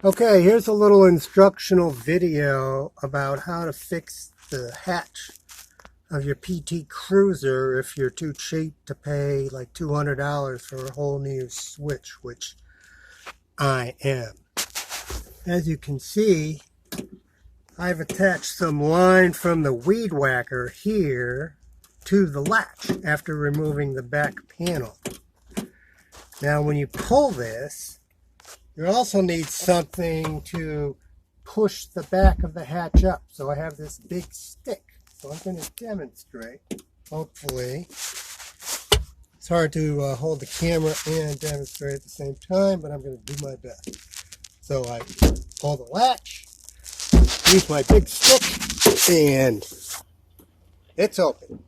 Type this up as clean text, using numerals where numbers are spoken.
Okay, here's a little instructional video about how to fix the hatch of your PT Cruiser if you're too cheap to pay like $200 for a whole new switch, which I am. As you can see, I've attached some line from the weed whacker here to the latch after removing the back panel. Now when you pull this, you also need something to push the back of the hatch up. So I have this big stick. So I'm going to demonstrate, hopefully. It's hard to hold the camera and demonstrate at the same time, but I'm going to do my best. So I pull the latch, use my big stick, and it's open.